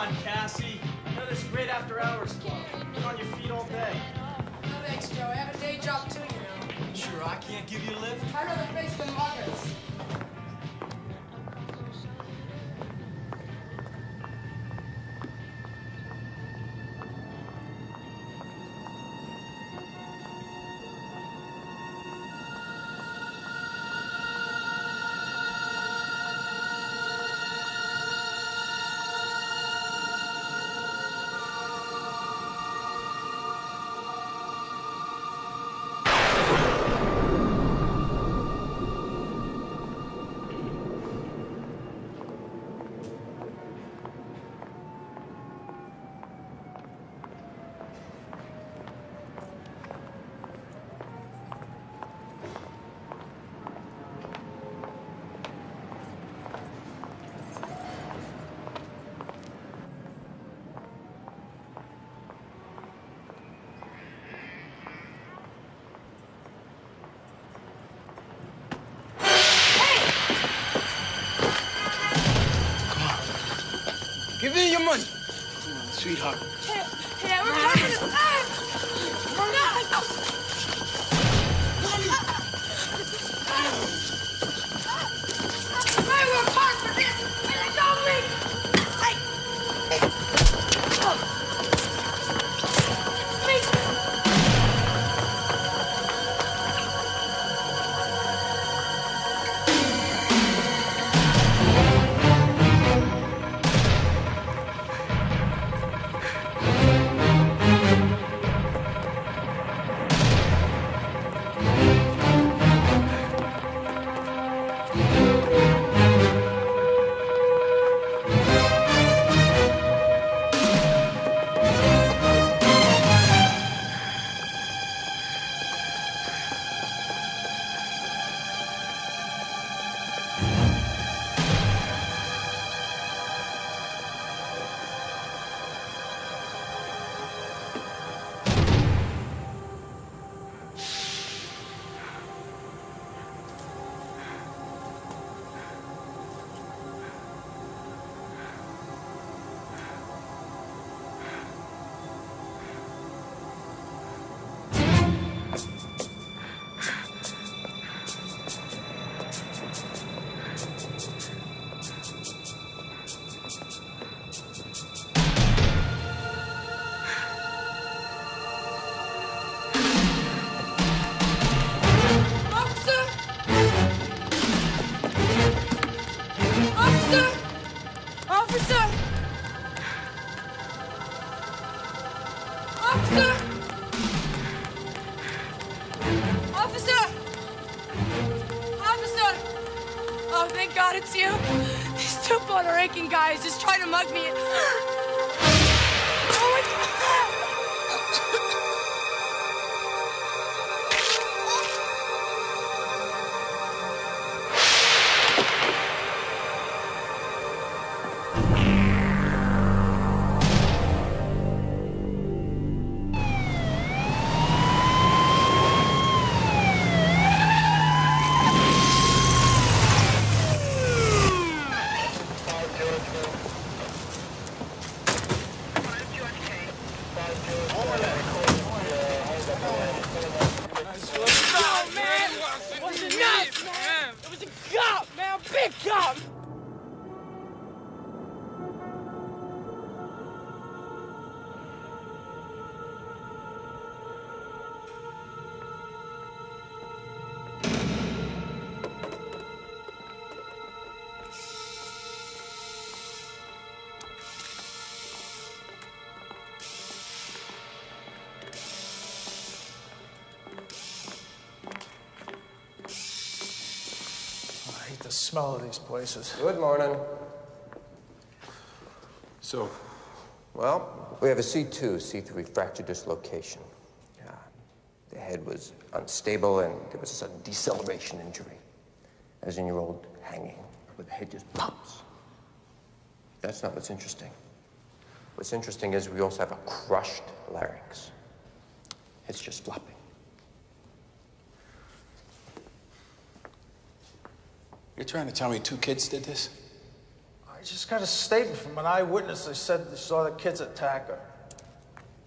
on, Cassie. I know this great after-hours club. Been on your feet all day. No thanks, Joe. I have a day job too, you know. Sure, I can't give you a lift? I'd rather face the muggers. Give me your money. Come on, sweetheart. Hey, we're parking this time. Hey, we're parked for this. And it's only. Oh, thank God it's you. These two Puerto Rican guys just trying to mug me. Oh my God. Big cop! I hate the smell of these places. Good morning. So? Well, we have a C2, C3 fracture dislocation. The head was unstable and there was a sudden deceleration injury. As in your old hanging, where the head just pops. That's not what's interesting. What's interesting is we also have a crushed larynx. It's just flopping. You're trying to tell me two kids did this? Are I just got a statement from an eyewitness. They said they saw the kids attack her.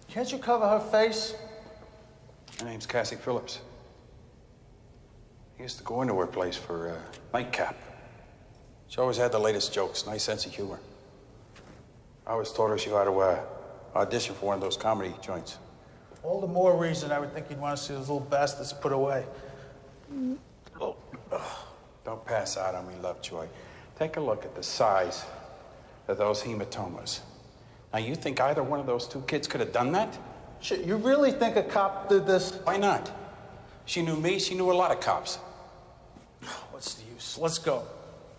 Can't you cover her face? Her name's Cassie Phillips. I used to go into her place for nightcap. She always had the latest jokes, nice sense of humor. I always told her she ought to audition for one of those comedy joints. All the more reason I would think you'd want to see those little bastards put away. Oh. Don't pass out on me, Lovejoy. Take a look at the size of those hematomas. Now, you think either one of those two kids could have done that? Shit, you really think a cop did this? Why not? She knew me, she knew a lot of cops. What's the use? Let's go.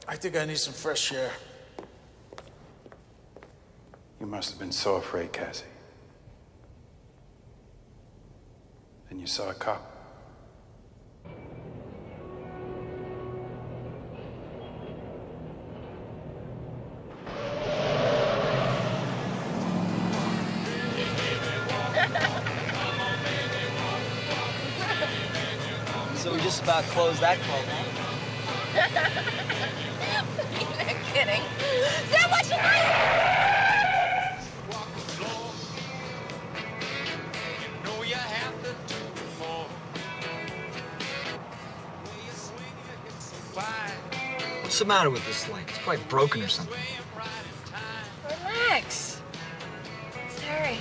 I think I need some fresh air. You must have been so afraid, Cassie. Then you saw a cop. So we just about closed that call, huh? You're kidding. Sam, what you doing? What's the matter with this light? It's probably broken or something. Relax. It's Harry.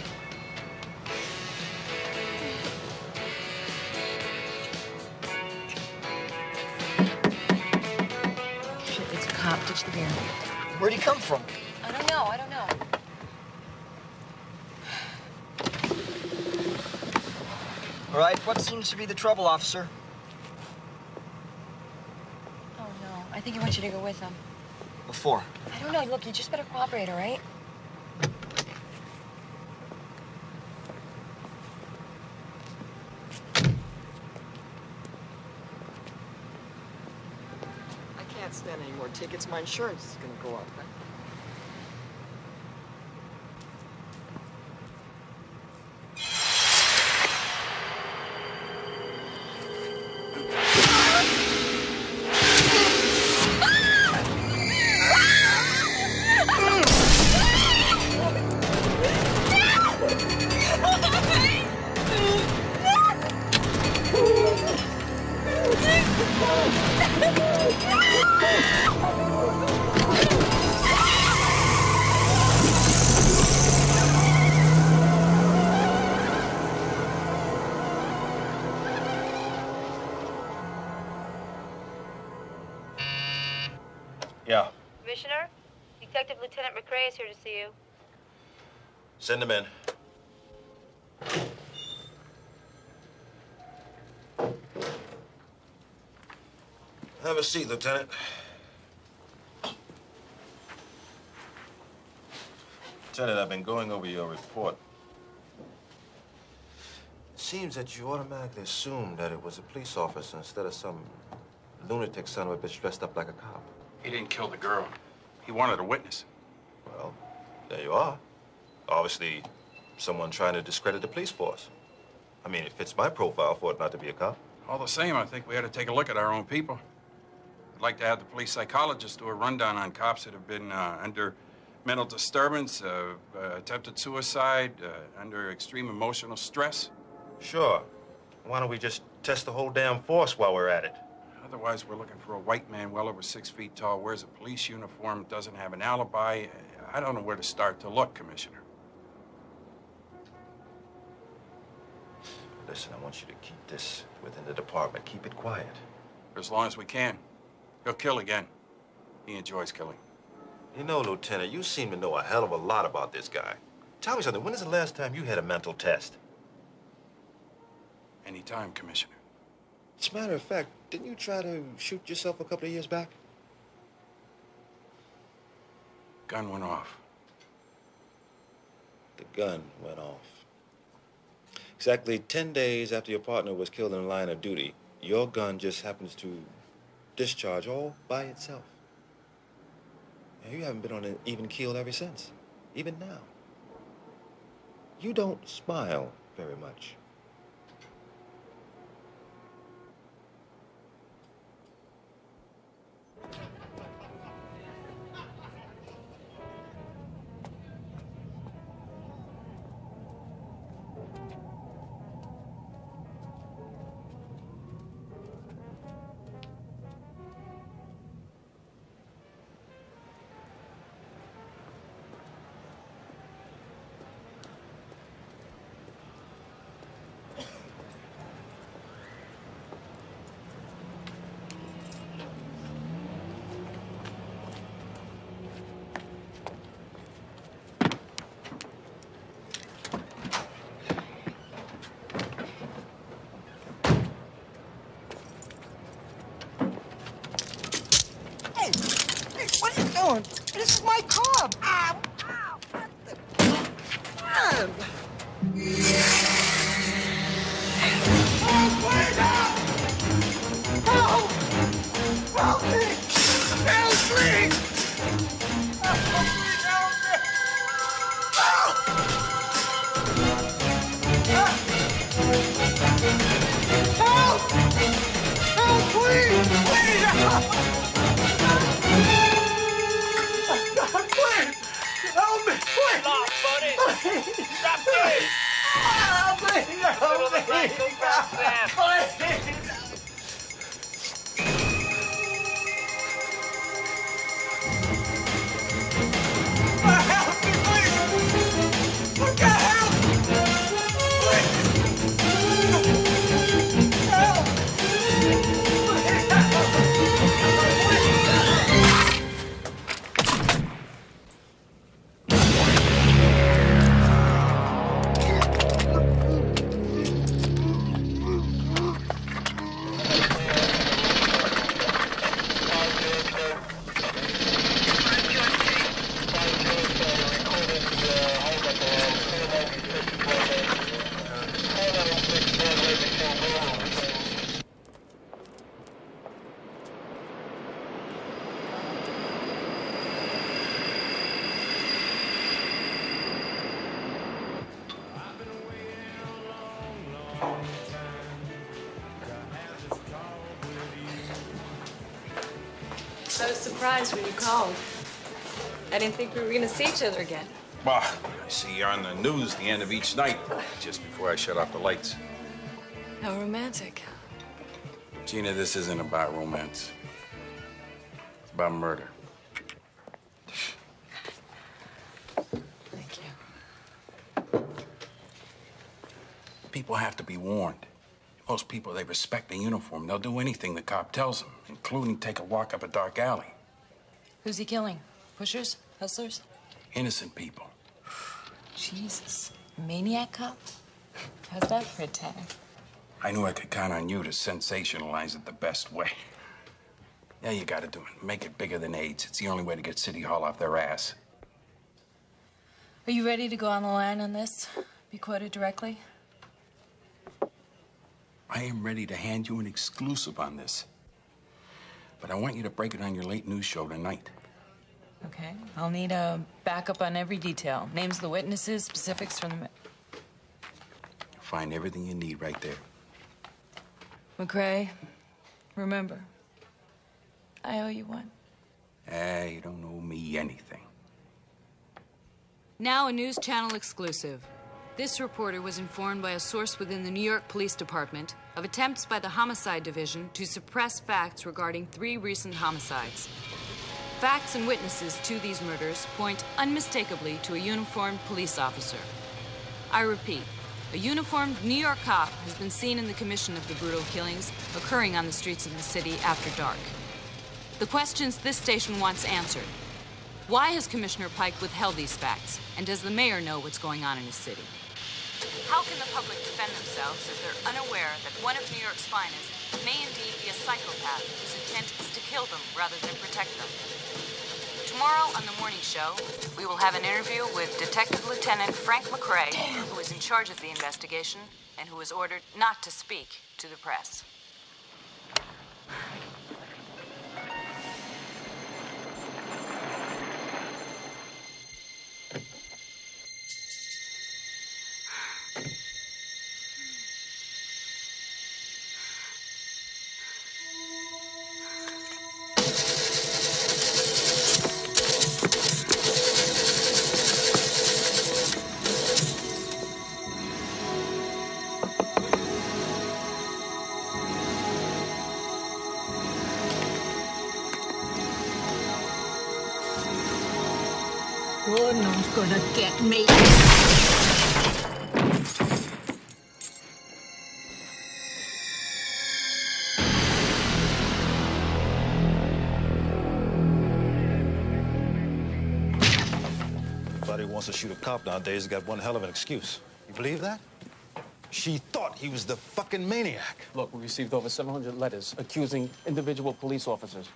Shit, it's a cop. Ditch the beer. Where'd he come from? I don't know. All right, what seems to be the trouble, officer? Oh, no. I think he wants you to go with him. Before. I don't know. Look, you just better cooperate, all right? I can't stand any more tickets. My insurance is gonna go up. Yeah. Commissioner, Detective Lieutenant McRae is here to see you. Send him in. Have a seat, Lieutenant. Lieutenant, I've been going over your report. It seems that you automatically assumed that it was a police officer instead of some lunatic son of a bitch dressed up like a cop. He didn't kill the girl. He wanted a witness. Well, there you are. Obviously, someone trying to discredit the police force. I mean, it fits my profile for it not to be a cop. All the same, I think we ought to take a look at our own people. I'd like to have the police psychologist do a rundown on cops that have been under mental disturbance, attempted suicide, under extreme emotional stress. Sure. Why don't we just test the whole damn force while we're at it? Otherwise, we're looking for a white man well over 6 feet tall, wears a police uniform, doesn't have an alibi. I don't know where to start to look, Commissioner. Listen, I want you to keep this within the department. Keep it quiet. For as long as we can. He'll kill again. He enjoys killing. You know, Lieutenant, you seem to know a hell of a lot about this guy. Tell me something. When is the last time you had a mental test? Anytime, Commissioner. As a matter of fact, didn't you try to shoot yourself a couple of years back? Gun went off. The gun went off. Exactly 10 days after your partner was killed in the line of duty, your gun just happens to discharge all by itself. And you haven't been on an even keel ever since, even now. You don't smile very much. doing? This is my club. Ow! Ow! What the... Man! Oh, wait up! Help! Help me! Help me! Help me! Help! Help, please! Please, help! Please! Help me! Please! Stop, buddy! Stop this! Please! Help me! Please! Help me, please! Look at help! I was surprised when you called. I didn't think we were gonna see each other again. Well, I see you on the news the end of each night, just before I shut off the lights. How romantic. Gina, this isn't about romance. It's about murder. Thank you. People have to be warned. Most people, they respect the uniform. They'll do anything the cop tells them, including take a walk up a dark alley. Who's he killing? Pushers? Hustlers? Innocent people. Jesus. Maniac cop? How's that for a tag? I knew I could count on you to sensationalize it the best way. Yeah, you gotta do it. Make it bigger than AIDS. It's the only way to get City Hall off their ass. Are you ready to go on the line on this? Be quoted directly? I am ready to hand you an exclusive on this. But I want you to break it on your late news show tonight. Okay. I'll need a backup on every detail. Names of the witnesses, specifics from the... You'll find everything you need right there. McCrae, remember, I owe you one. You don't owe me anything. Now a News Channel exclusive. This reporter was informed by a source within the New York Police Department of attempts by the Homicide Division to suppress facts regarding 3 recent homicides. Facts and witnesses to these murders point unmistakably to a uniformed police officer. I repeat, a uniformed New York cop has been seen in the commission of the brutal killings occurring on the streets of the city after dark. The questions this station wants answered. Why has Commissioner Pike withheld these facts? And does the mayor know what's going on in his city? How can the public defend themselves if they're unaware that one of New York's finest may indeed be a psychopath whose intent is to kill them rather than protect them? Tomorrow on the morning show, we will have an interview with Detective Lieutenant Frank McCrae, who is in charge of the investigation and who was ordered not to speak to the press. You're not gonna get me. Anybody who wants to shoot a cop nowadays has got one hell of an excuse. You believe that? She thought he was the fucking maniac. Look, we received over 700 letters accusing individual police officers.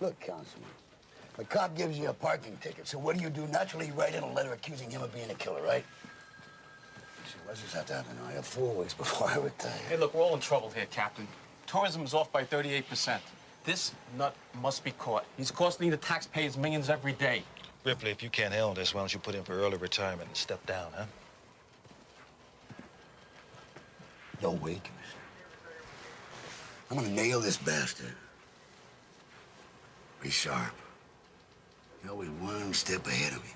Look, Councilman, The cop gives you a parking ticket, so what do? Naturally, you write in a letter accusing him of being a killer, right? So why does this have to happen? I have 4 weeks before I retire. Hey, look, we're all in trouble here, Captain. Tourism is off by 38%. This nut must be caught. He's costing the taxpayers millions every day. Ripley, if you can't handle this, why don't you put in for early retirement and step down, huh? No, wait. I'm gonna nail this bastard. Be sharp. You're always 1 step ahead of me.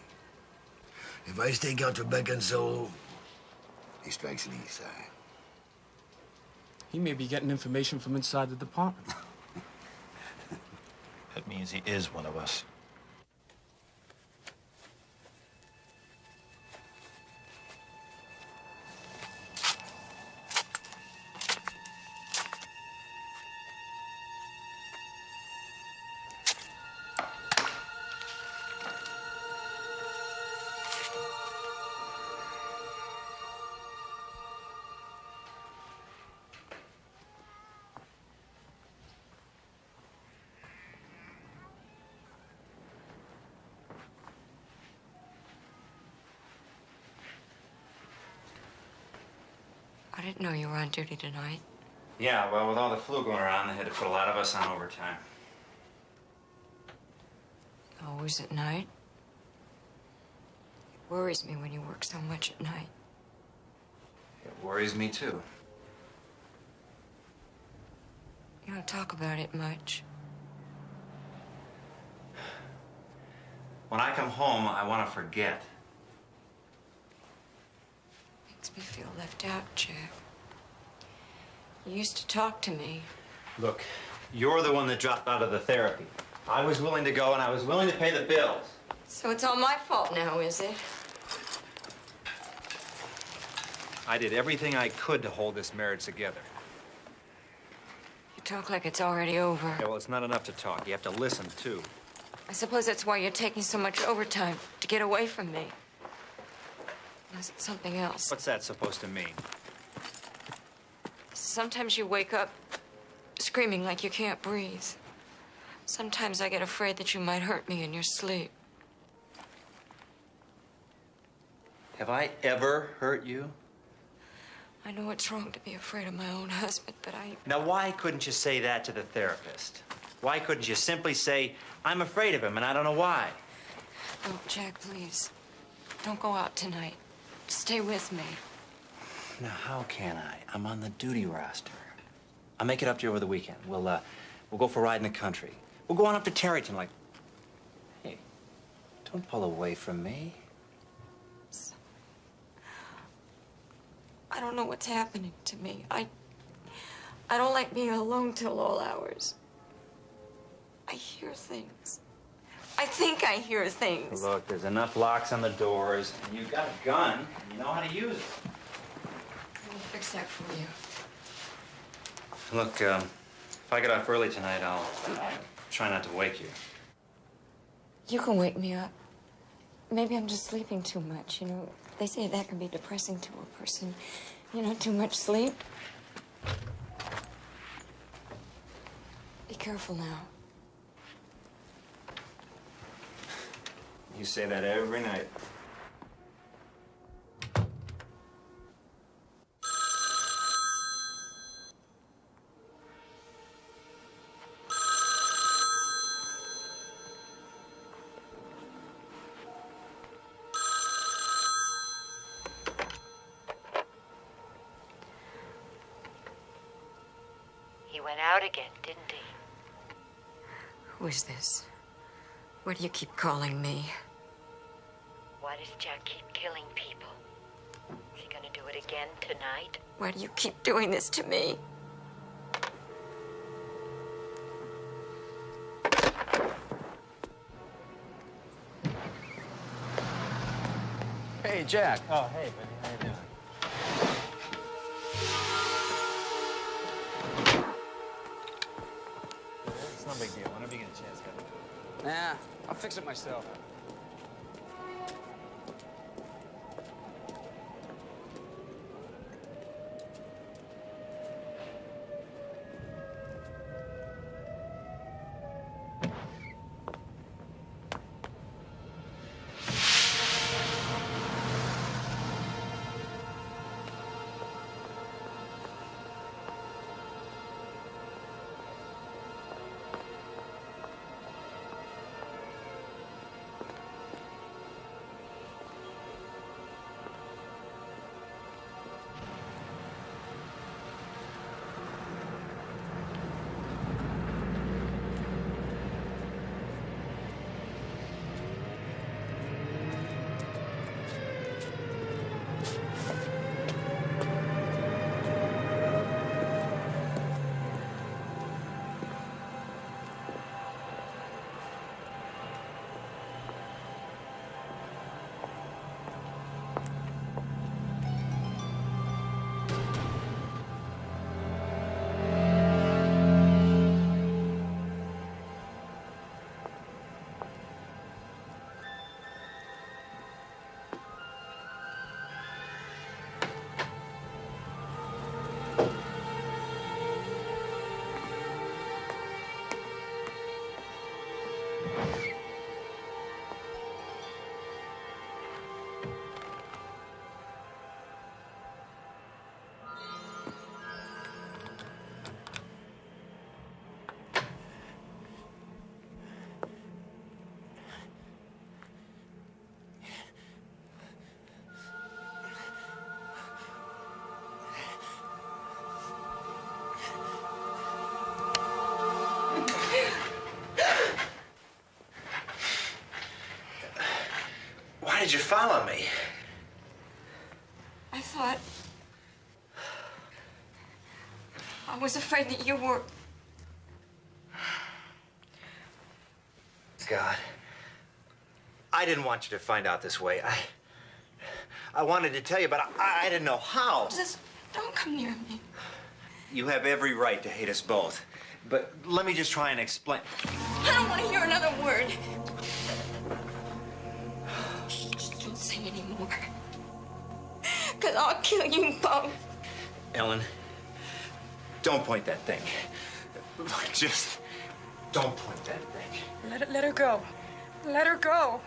If I stake out Rebecca and Zoe, he strikes the east side. He may be getting information from inside the department. That means he is one of us. I didn't know you were on duty tonight. Yeah, well, with all the flu going around, they had to put a lot of us on overtime. Always at night? It worries me when you work so much at night. It worries me, too. You don't talk about it much. When I come home, I want to forget. Makes me feel left out, Jack. You used to talk to me. Look, you're the one that dropped out of the therapy. I was willing to go, and I was willing to pay the bills. So it's all my fault now, is it? I did everything I could to hold this marriage together. You talk like it's already over. Yeah, well, it's not enough to talk. You have to listen, too. I suppose that's why you're taking so much overtime, to get away from me. Unless it's something else. What's that supposed to mean? Sometimes you wake up screaming like you can't breathe. Sometimes I get afraid that you might hurt me in your sleep. Have I ever hurt you? I know it's wrong to be afraid of my own husband, but Now, why couldn't you say that to the therapist? Why couldn't you simply say, I'm afraid of him, and I don't know why? Oh, Jack, please. Don't go out tonight. Stay with me. Now, how can I? I'm on the duty roster. I'll make it up to you over the weekend. We'll go for a ride in the country. We'll go on up to Tarryton like... Hey, don't pull away from me. I don't know what's happening to me. I don't like being alone till all hours. I hear things. I think I hear things. Look, there's enough locks on the doors, and you've got a gun, and you know how to use it. Let me fix that for you. Look, if I get off early tonight, I'll try not to wake you. You can wake me up. Maybe I'm just sleeping too much, you know. They say that can be depressing to a person. You know, too much sleep. Be careful now. You say that every night. He went out again, didn't he? Who is this? Why do you keep calling me? Why does Jack keep killing people? Is he gonna do it again tonight? Why do you keep doing this to me? Hey, Jack. Oh, hey, buddy. How you doing? It's no big deal. Whenever you get a chance, get it. Nah, I'll fix it myself. did you follow me? I thought... I was afraid that you were... God. I didn't want you to find out this way. I wanted to tell you, but I didn't know how. Just don't come near me. You have every right to hate us both. But let me just try and explain. I don't want to hear another word. Just don't say any more. Because I'll kill you both. Ellen, don't point that thing. Just don't point that thing. Let her go. Let her go.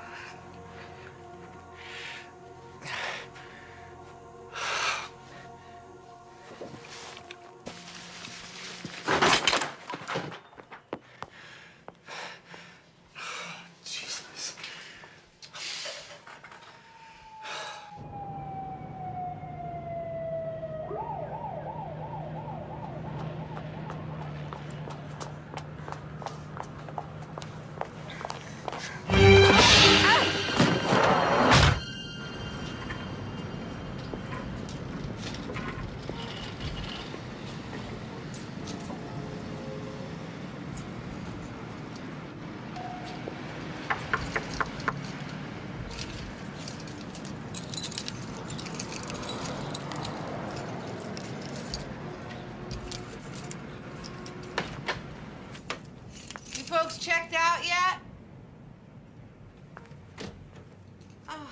Folks checked out yet? Oh.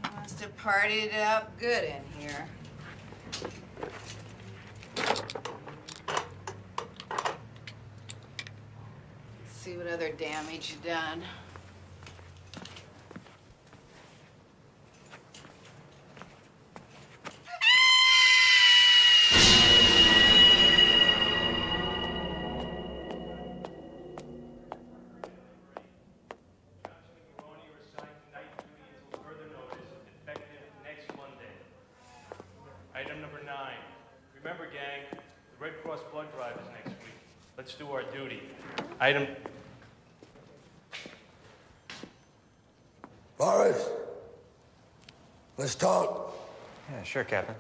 You must have partied it up good in here. See what other damage you've done. Item number 9. Remember, gang, the Red Cross blood drive is next week. Let's do our duty. Item... Forrest, let's talk. Yeah, sure, Captain.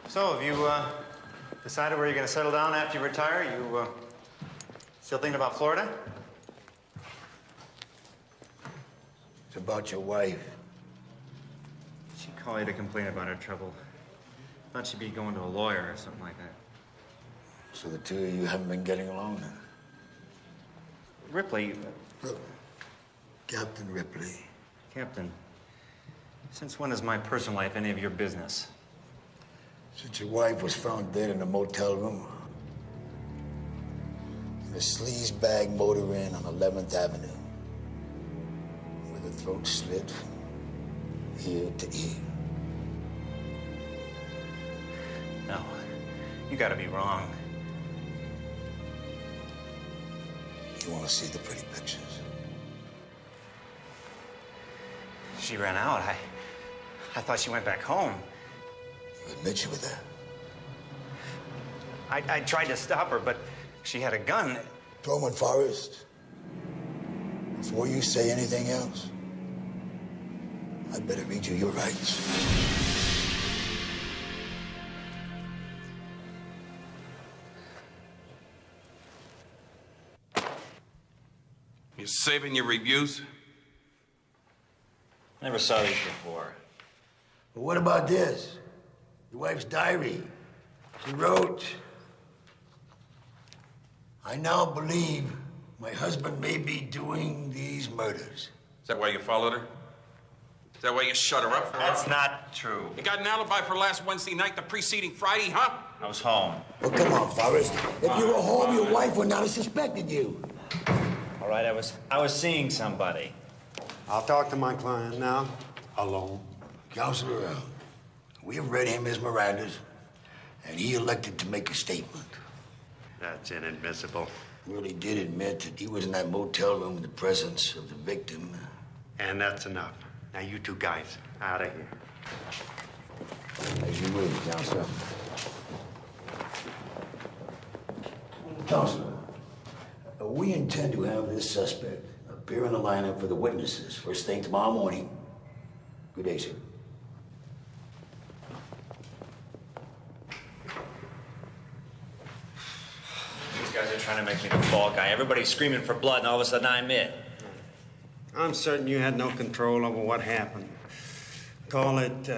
So, have you, decided where you're going to settle down after you retire? You, still thinking about Florida? It's about your wife. She called you to complain about her trouble. Thought she'd be going to a lawyer or something like that. So the two of you haven't been getting along then? Ripley... Look, Captain Ripley. Captain, since when is my personal life any of your business? Since your wife was found dead in a motel room. In a sleaze bag motor inn on 11th Avenue. With her throat slit from ear to ear. No, you gotta be wrong. You want to see the pretty pictures? She ran out. I thought she went back home. You admit you were there? I tried to stop her, but she had a gun. Truman Forrest, before you say anything else, I'd better read you your rights. You saving your reviews? Never saw these before. But what about this? Your wife's diary. She wrote, I now believe my husband may be doing these murders. Is that why you followed her? Is that why you shut her up? That's not true. You got an alibi for last Wednesday night, the preceding Friday, huh? I was home. Well, come on, Forrest. If you were home, your wife would not have suspected you. All right, I was seeing somebody. I'll talk to my client now, alone. Counselor, we have read him his Mirandas, and he elected to make a statement. That's inadmissible. Really did admit that he was in that motel room in the presence of the victim. And that's enough. Now, you two guys, out of here. As you move, Counselor. Counselor, we intend to have this suspect appear in the lineup for the witnesses first thing tomorrow morning. Good day, sir. These guys are trying to make me the fall guy. Everybody's screaming for blood, and all of a sudden I'm it. I'm certain you had no control over what happened. Call it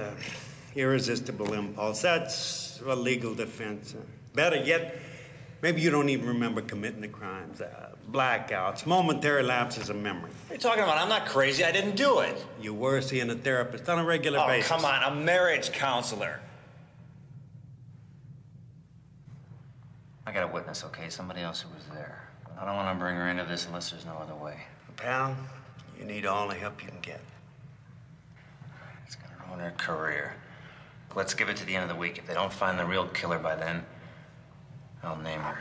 irresistible impulse. That's a legal defense. Better yet, maybe you don't even remember committing the crimes. Blackouts, momentary lapses of memory. What are you talking about? I'm not crazy. I didn't do it. You were seeing a therapist on a regular basis. Oh, come on. A marriage counselor. I got a witness, okay? Somebody else who was there. I don't want to bring her into this unless there's no other way. Pal, you need all the help you can get. It's gonna ruin her career. Let's give it to the end of the week. If they don't find the real killer by then, I'll name her.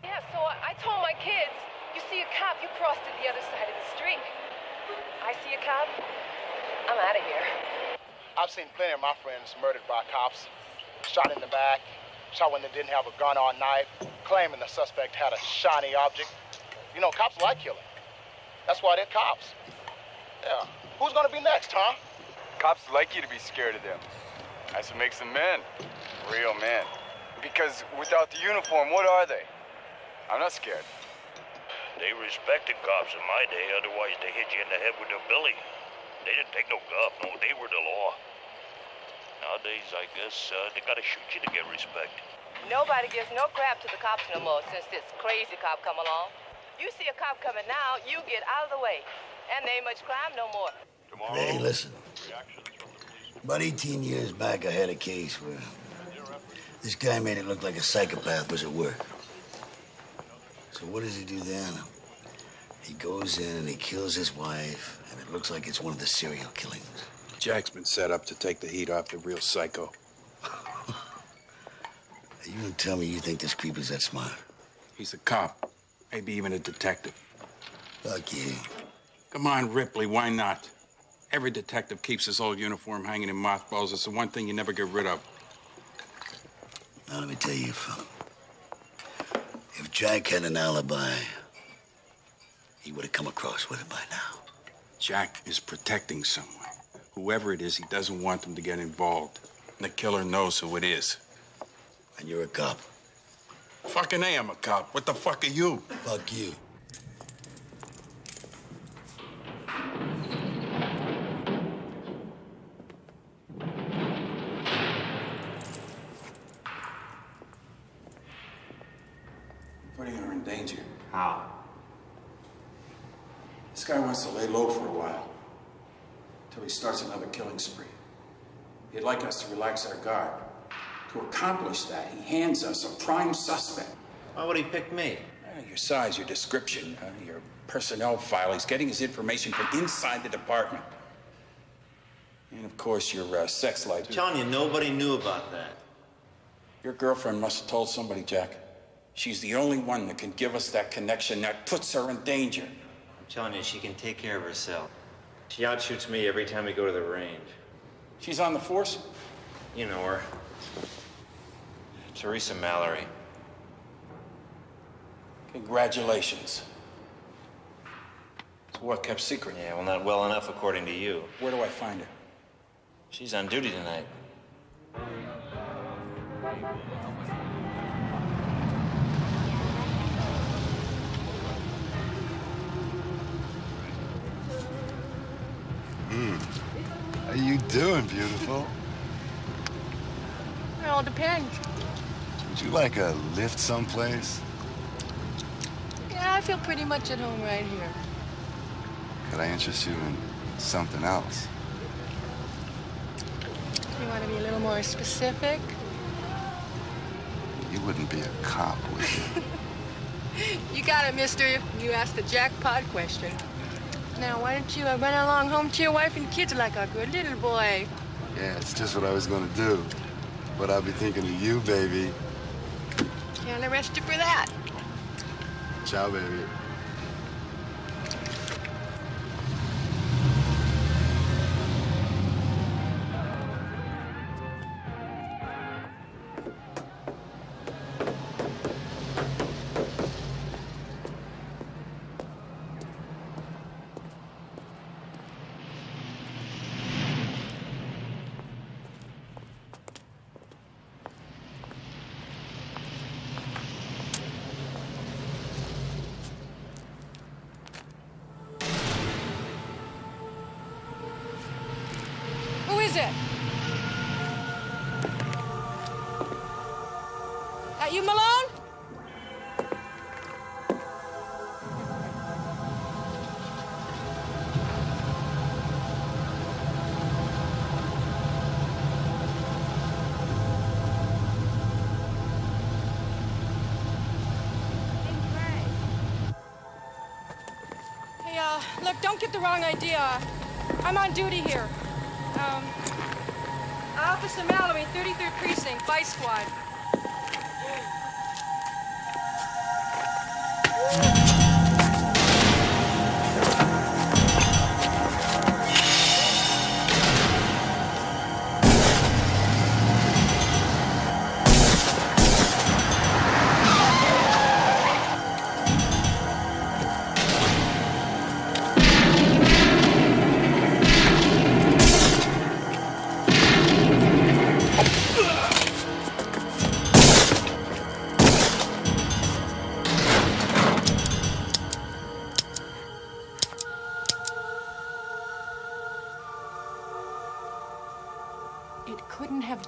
Yeah, so I told my kids, you see a cop, you cross to the other side of the street. I see a cop, I'm out of here. I've seen plenty of my friends murdered by cops, shot in the back, shot when they didn't have a gun or a knife, claiming the suspect had a shiny object. You know, cops like killing. That's why they're cops. Yeah. Who's gonna be next, huh? Cops like you to be scared of them. That's what makes them men. Real men. Because without the uniform, what are they? I'm not scared. They respected cops in my day, otherwise they hit you in the head with their billy. They didn't take no guff, no, they were the law. Nowadays, I guess, they gotta shoot you to get respect. Nobody gives no crap to the cops no more since this crazy cop come along. You see a cop coming now, you get out of the way. And there ain't much crime no more. Hey, listen. About 18 years back, I had a case where this guy made it look like a psychopath was at work. So what does he do then? He goes in and he kills his wife, and it looks like it's one of the serial killings. Jack's been set up to take the heat off the real psycho. You don't tell me you think this creep is that smart. He's a cop, maybe even a detective. Fuck you. Come on, Ripley, why not? Every detective keeps his old uniform hanging in mothballs. It's the one thing you never get rid of. Now, let me tell you, fella. If Jack had an alibi, he would have come across with it by now. Jack is protecting someone. Whoever it is, he doesn't want them to get involved. And the killer knows who it is. And you're a cop. Fucking A, I'm a cop. What the fuck are you? Fuck you. Putting her in danger. How? This guy wants to lay low for a while. Till he starts another killing spree. He'd like us to relax our guard. To accomplish that, he hands us a prime suspect. Why would he pick me? Your size, your description, your personnel file. He's getting his information from inside the department. And, of course, your sex life. I'm telling you, nobody knew about that. Your girlfriend must have told somebody, Jack. She's the only one that can give us that connection that puts her in danger. I'm telling you, she can take care of herself. She outshoots me every time we go to the range. She's on the force? You know her. Teresa Mallory. Congratulations. It's what kept secret. Yeah, well, not well enough, according to you. Where do I find her? She's on duty tonight. How you doing, beautiful? It all depends. Would you like a lift someplace? Yeah, I feel pretty much at home right here. Could I interest you in something else? You want to be a little more specific? You wouldn't be a cop, would you? You got it, mister. You asked the jackpot question. Now, why don't you run along home to your wife and kids like a good little boy? Yeah, it's just what I was gonna do. But I'll be thinking of you, baby. Can't arrest you for that. Ciao, baby. it? That you, Malone? Look, don't get the wrong idea. I'm on duty here. Officer Mallory, 33rd Precinct, Vice Squad.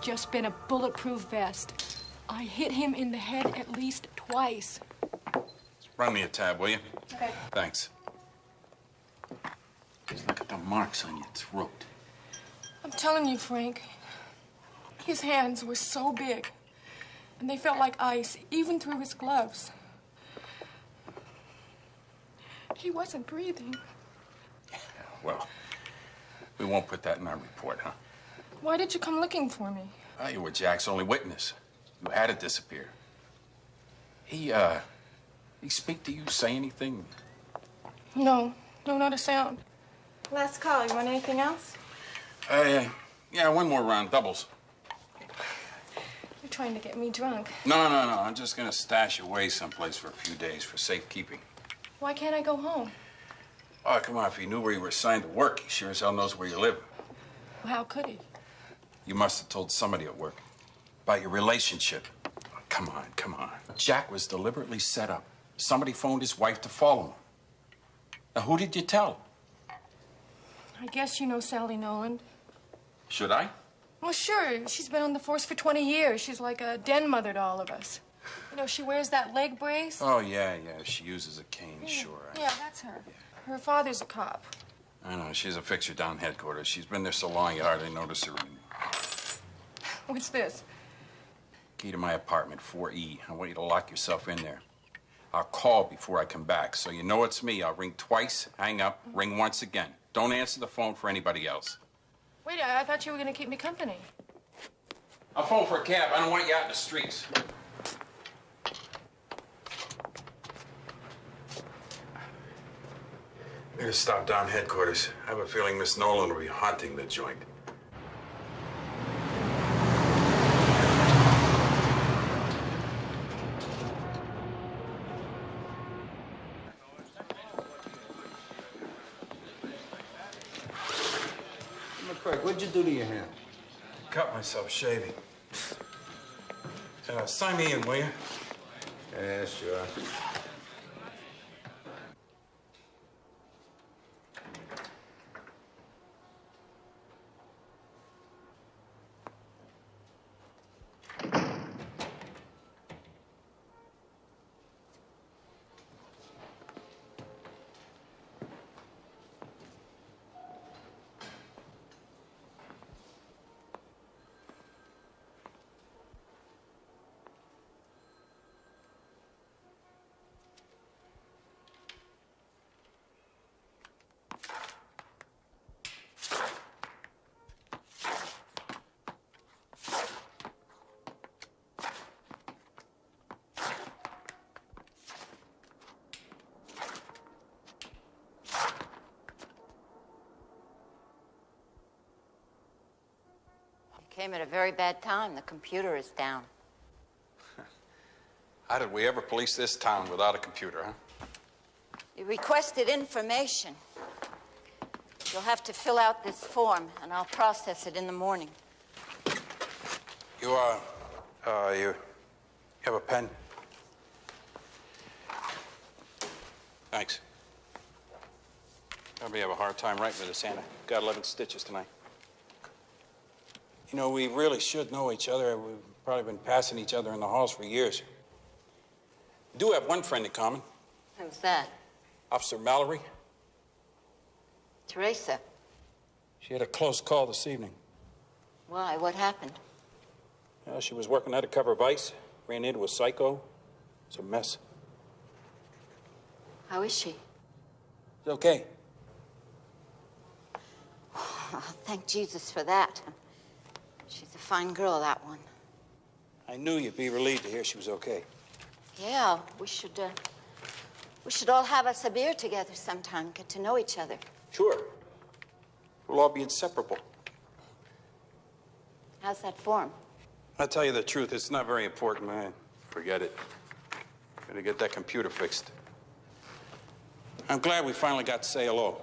Just been a bulletproof vest. I hit him in the head at least twice. Run me a tab, will you? Okay. Thanks. Just look at the marks on your throat. I'm telling you, Frank, his hands were so big, and they felt like ice, even through his gloves. He wasn't breathing. Well, we won't put that in our report, huh? Why did you come looking for me? You were Jack's only witness. You had it disappear. He speak to you, say anything? No, not a sound. Last call. You want anything else? Yeah, one more round, doubles. You're trying to get me drunk. No. I'm just gonna stash away someplace for a few days for safekeeping. Why can't I go home? Oh, come on. If he knew where you were assigned to work, he sure as hell knows where you live. Well, how could he? You must have told somebody at work about your relationship. Oh, come on. Jack was deliberately set up. Somebody phoned his wife to follow him. Now, who did you tell? I guess you know Sally Noland. Should I? Well, sure. She's been on the force for 20 years. She's like a den mother to all of us. You know, she wears that leg brace. Oh, yeah. She uses a cane, sure. Yeah, that's her. Her father's a cop. I know. She's a fixture down headquarters. She's been there so long you hardly notice her anymore. What's this? Key to my apartment, 4E. I want you to lock yourself in there. I'll call before I come back, so you know it's me. I'll ring twice, hang up, ring once again. Don't answer the phone for anybody else. Wait, I thought you were going to keep me company. I'll phone for a cab. I don't want you out in the streets. I'm gonna stop down headquarters. I have a feeling Miss Nolan will be haunting the joint. Craig, what'd you do to your hand? Cut myself shaving. Sign me in, will you? Yeah, sure. Came at a very bad time. The computer is down. How did we ever police this town without a computer, huh? You requested information. You'll have to fill out this form, and I'll process it in the morning. You have a pen? Thanks. Probably have a hard time writing with this, Anna. Got 11 stitches tonight. You know, we really should know each other. We've probably been passing each other in the halls for years. We do have one friend in common. Who's that? Officer Mallory. Teresa. She had a close call this evening. Why? What happened? Well, she was working undercover vice, ran into a psycho. It's a mess. How is she? It's okay. Oh, thank Jesus for that. She's a fine girl, that one. I knew you'd be relieved to hear she was okay. Yeah, we should all have us a beer together sometime, get to know each other. Sure. We'll all be inseparable. How's that form? I'll tell you the truth, it's not very important, man. Forget it. Gonna get that computer fixed. I'm glad we finally got to say hello.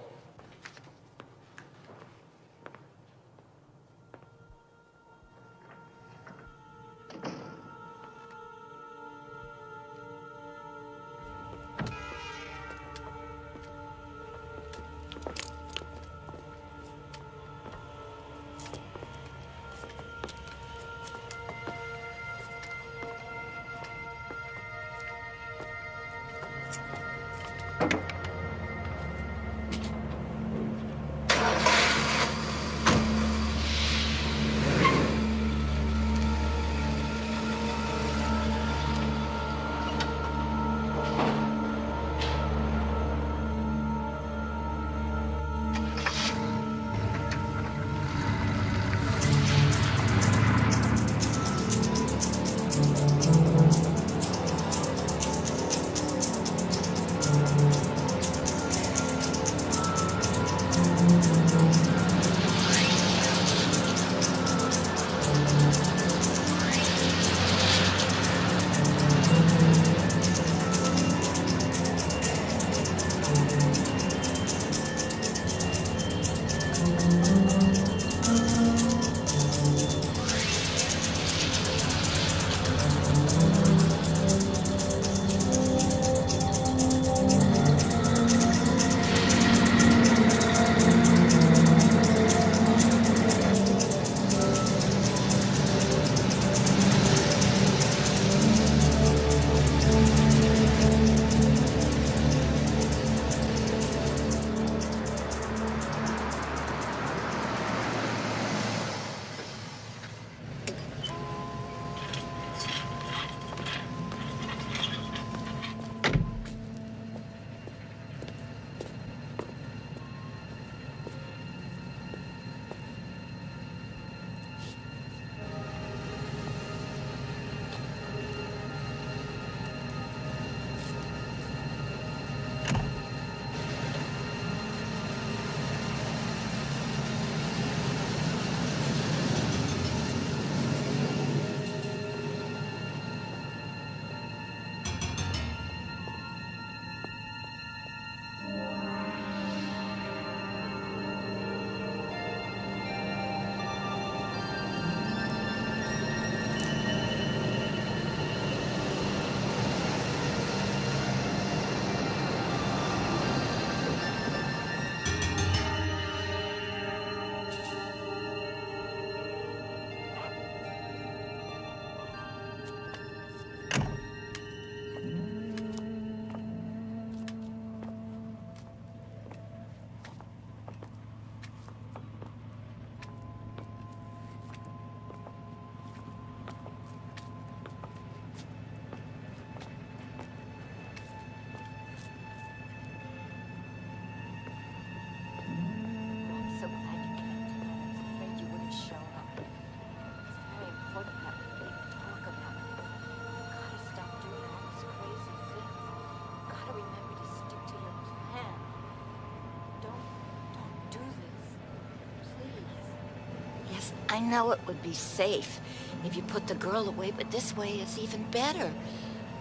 I know it would be safe if you put the girl away, but this way is even better.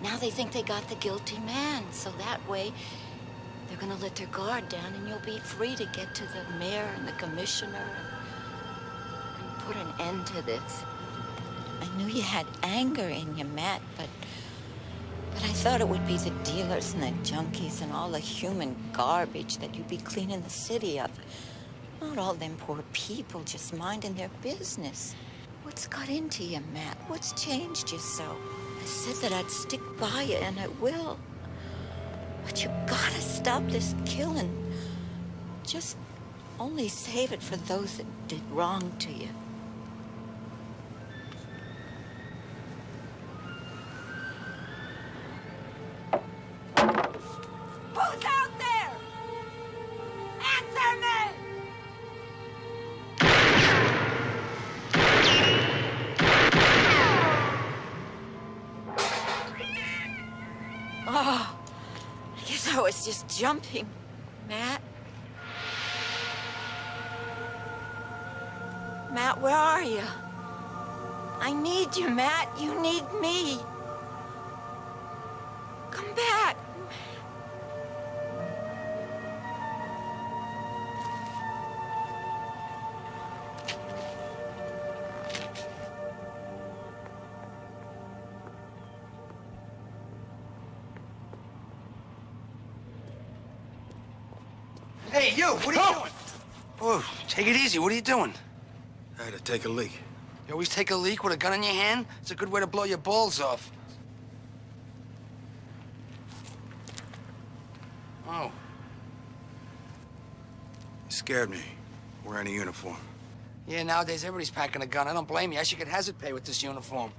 Now they think they got the guilty man, so that way they're gonna let their guard down and you'll be free to get to the mayor and the commissioner and put an end to this. I knew you had anger in you, Matt, but I thought it would be the dealers and the junkies and all the human garbage that you'd be cleaning the city of. Not all them poor people just minding their business. What's got into you, Matt? What's changed you so? I said that I'd stick by you, and I will. But you gotta stop this killing. Just only save it for those that did wrong to you. Who's out there? Answer me! Oh, I guess I was just jumping, Matt. Matt, where are you? I need you, Matt. You need me. Come back. Hey, you, what are you doing? Oh, take it easy. What are you doing? I had to take a leak. You always take a leak with a gun in your hand? It's a good way to blow your balls off. Oh. You scared me, wearing a uniform. Yeah, nowadays everybody's packing a gun. I don't blame you. I should get hazard pay with this uniform.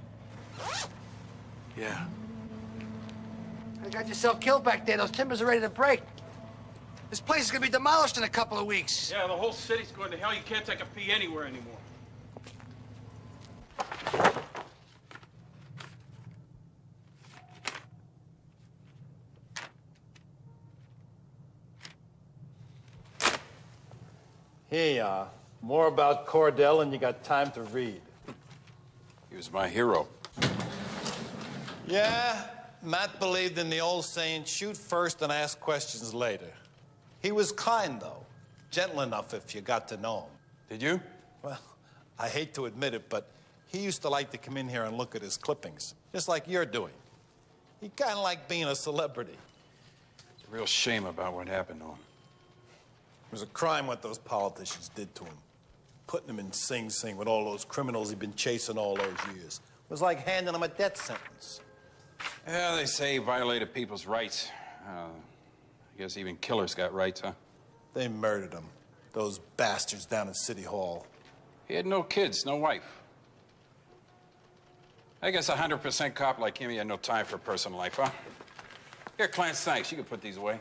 Yeah. You got yourself killed back there. Those timbers are ready to break. This place is gonna be demolished in a couple of weeks. Yeah, the whole city's going to hell. You can't take a pee anywhere anymore. Here you are. More about Cordell than you got time to read. He was my hero. Yeah, Matt believed in the old saying, shoot first and ask questions later. He was kind, though. Gentle enough if you got to know him. Did you? Well, I hate to admit it, but he used to like to come in here and look at his clippings, just like you're doing. He kind of liked being a celebrity. It's a real shame about what happened to him. It was a crime what those politicians did to him. Putting him in Sing Sing with all those criminals he'd been chasing all those years. It was like handing him a death sentence. Yeah, they say he violated people's rights. I guess even killers got rights, huh? They murdered him. Those bastards down in City Hall. He had no kids, no wife. I guess a 100% cop like him, he had no time for personal life, huh? Here, Clarence, thanks. You can put these away.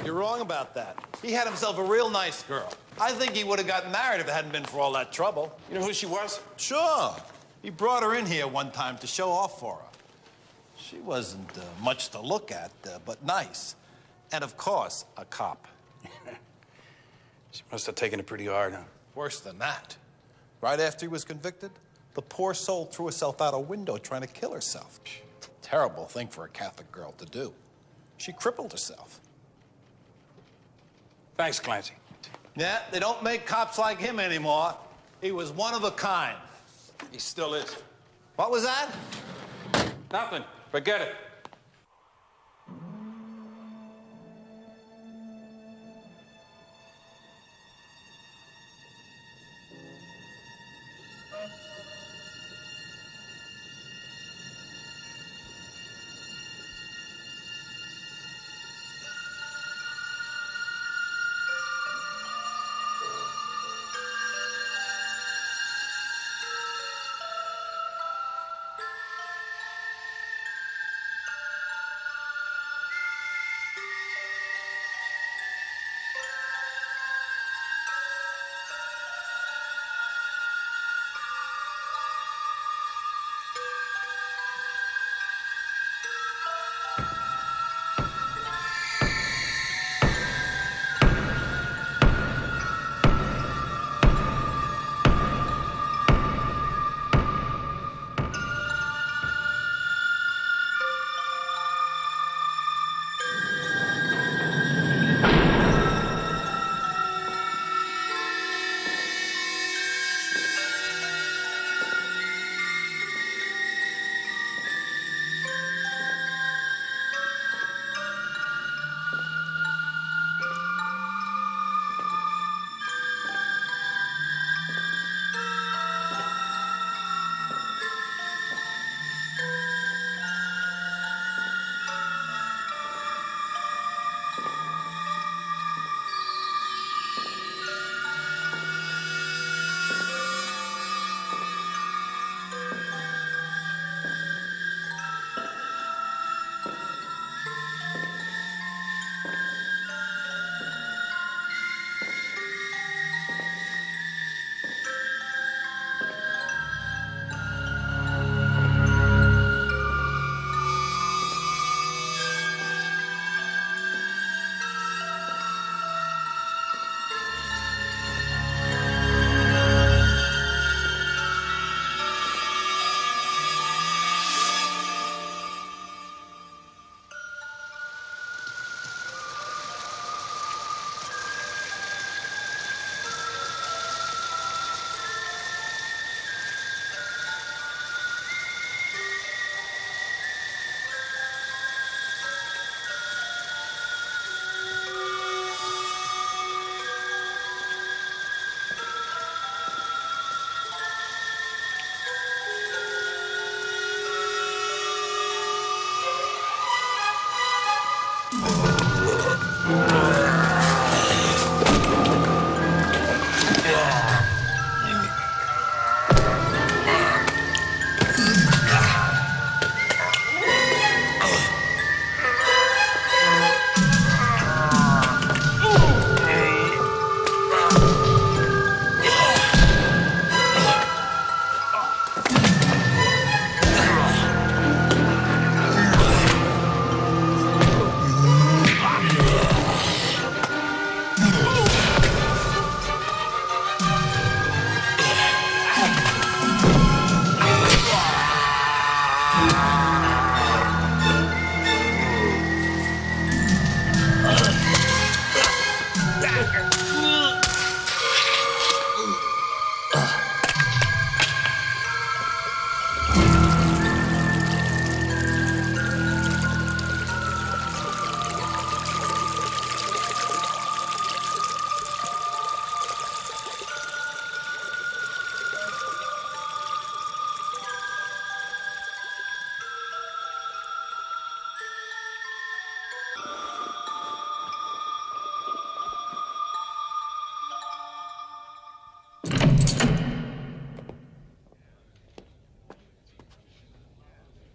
You're wrong about that. He had himself a real nice girl. I think he would have gotten married if it hadn't been for all that trouble. You know who she was? Sure. He brought her in here one time to show off for her. She wasn't much to look at, but nice. And of course, a cop. She must have taken it pretty hard, huh? Worse than that. Right after he was convicted, the poor soul threw herself out a window trying to kill herself. Terrible thing for a Catholic girl to do. She crippled herself. Thanks, Clancy. Yeah, they don't make cops like him anymore. He was one of a kind. He still is. What was that? Nothing. Forget it.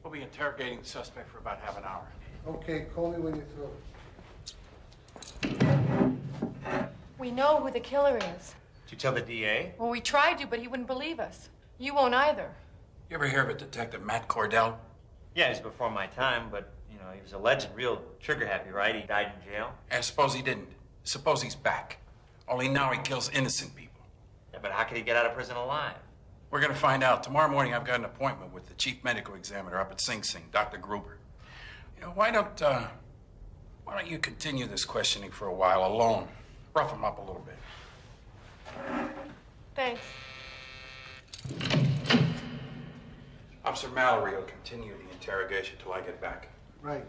We'll be interrogating the suspect for about half an hour. Okay, call me when you're through. We know who the killer is. Did you tell the DA? Well, we tried to, but he wouldn't believe us. You won't either. You ever hear of a detective, Matt Cordell? Yeah, he's before my time, but, you know, he was a legend, real trigger-happy, right? He died in jail. And suppose he didn't. Suppose he's back. Only now he kills innocent people. Yeah, but how could he get out of prison alive? We're gonna find out. Tomorrow morning, I've got an appointment with the chief medical examiner up at Sing Sing, Dr. Gruber. You know, why don't you continue this questioning for a while alone? Rough him up a little bit. Thanks. Officer Mallory will continue the interrogation till I get back. Right.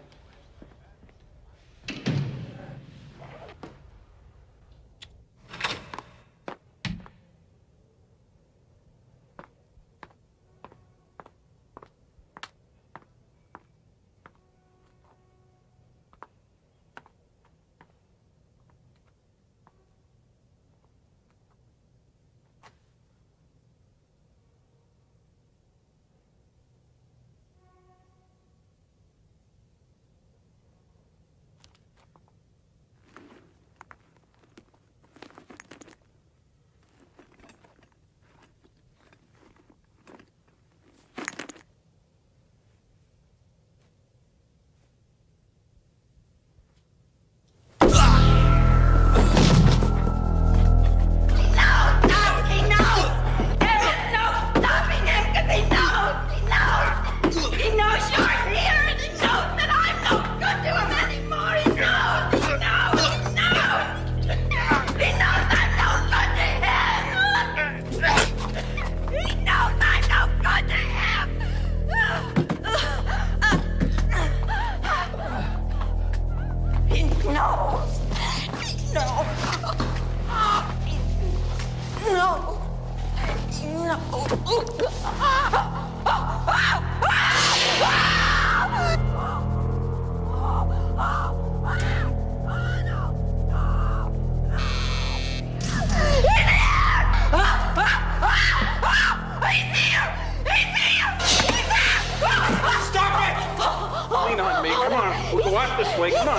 Lean on me. Come on. We'll go out this way. Come on.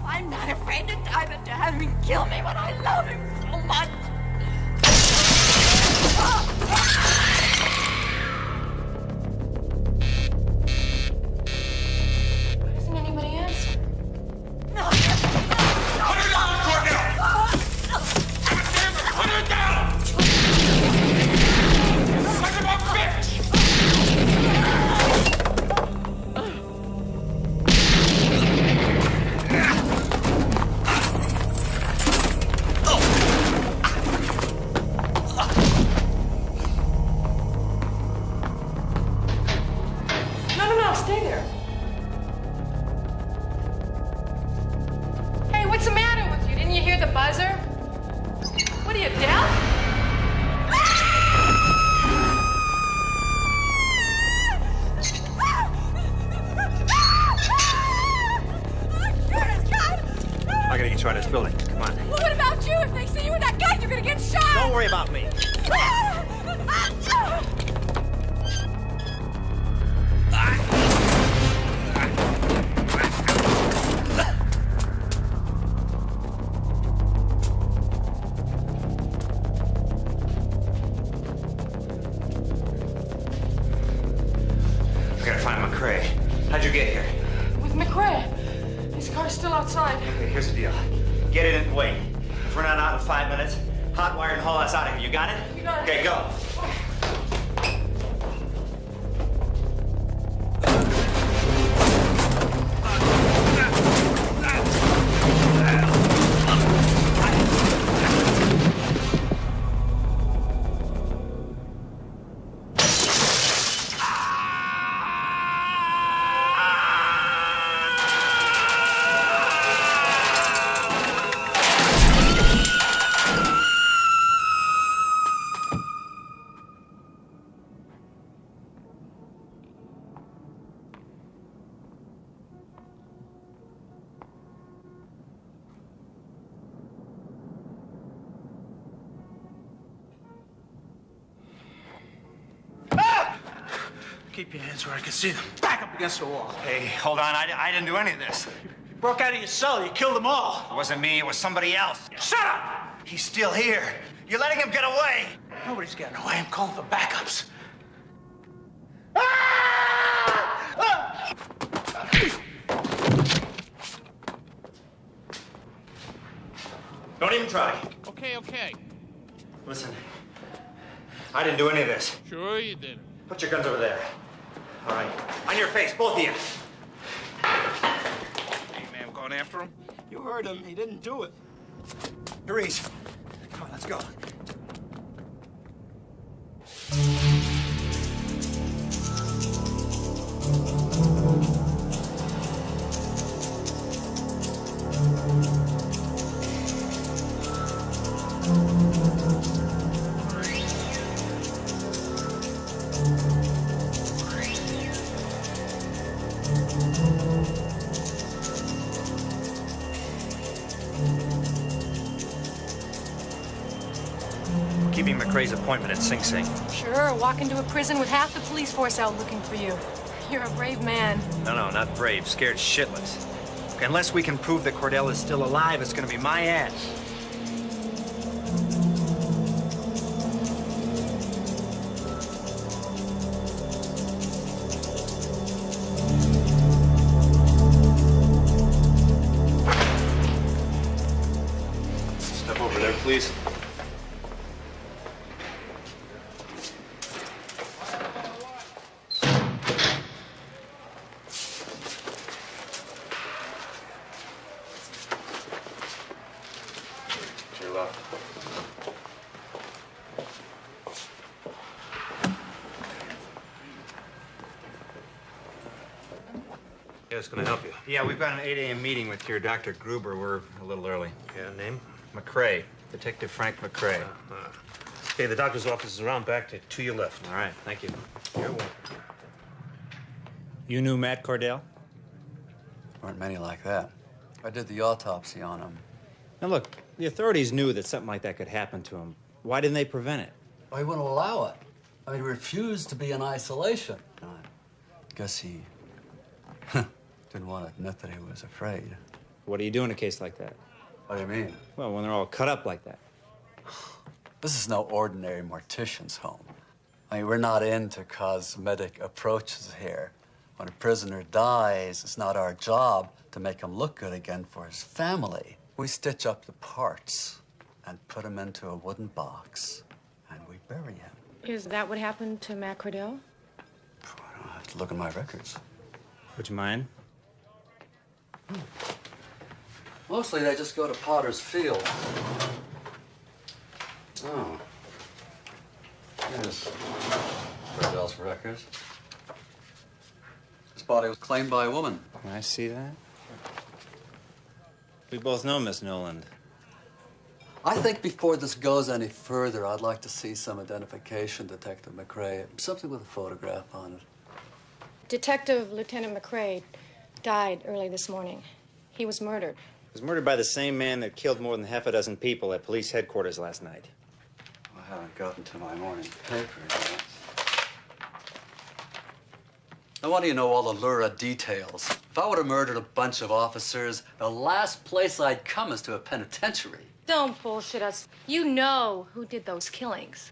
I'm not afraid to die, but to have him kill me when I love him so much. Why doesn't anybody answer? Put her down, Cordell! Put her down! Son of a bitch! I gotta get you out of this building. Come on. Well, what about you? If they see you with that gun, you're gonna get shot! Don't worry about me. I gotta find McCrae. How'd you get here? With McCrae. His car's still outside. Okay, here's the deal. Get in and wait. If we're not out in 5 minutes, hot wire and haul us out of here. You got it? You got it. Okay, go. Keep your hands where I can see them. Back up against the wall. Hey, hold on. I didn't do any of this. You broke out of your cell. You killed them all. It wasn't me. It was somebody else. Shut up! He's still here. You're letting him get away. Nobody's getting away. I'm calling for backups. Don't even try. Okay, okay. Listen, I didn't do any of this. Sure you didn't. Put your guns over there. All right. On your face, both of you. Hey, man, I'm going after him. You heard him. He didn't do it. Therese, come on, let's go. Keeping McCrae's appointment at Sing Sing. Sure, walk into a prison with half the police force out looking for you. You're a brave man. No, not brave. Scared shitless. Unless we can prove that Cordell is still alive, it's gonna be my ass. Step over there, please. To your left. Yes, can I help you? Yeah, we've got an 8 a.m. meeting with your Dr. Gruber. We're a little early. Yeah, name? McCrae. Detective Frank McCrae. Okay, the doctor's office is around back to your left. All right, thank you. You're welcome. You knew Matt Cordell? Weren't many like that. I did the autopsy on him. Now look, the authorities knew that something like that could happen to him. Why didn't they prevent it? Well, he wouldn't allow it. I mean, he refused to be in isolation. I guess he didn't want to admit that he was afraid. What do you do in a case like that? What do you mean? Well, when they're all cut up like that. This is no ordinary mortician's home. I mean, we're not into cosmetic approaches here. When a prisoner dies, it's not our job to make him look good again for his family. We stitch up the parts and put him into a wooden box, and we bury him. Is that what happened to Matt Cordell? I have to look at my records. Would you mind? Mostly they just go to Potter's Field. Oh. Here's Cordell's records. His body was claimed by a woman. Can I see that? We both know Miss Noland. I think before this goes any further, I'd like to see some identification, Detective McCrae. Something with a photograph on it. Detective Lieutenant McCrae died early this morning. He was murdered. Was murdered by the same man that killed more than half a dozen people at police headquarters last night. I haven't gotten to my morning paper yet. I want you to know all the lurid details. If I would have murdered a bunch of officers, the last place I'd come is to a penitentiary. Don't bullshit us. You know who did those killings.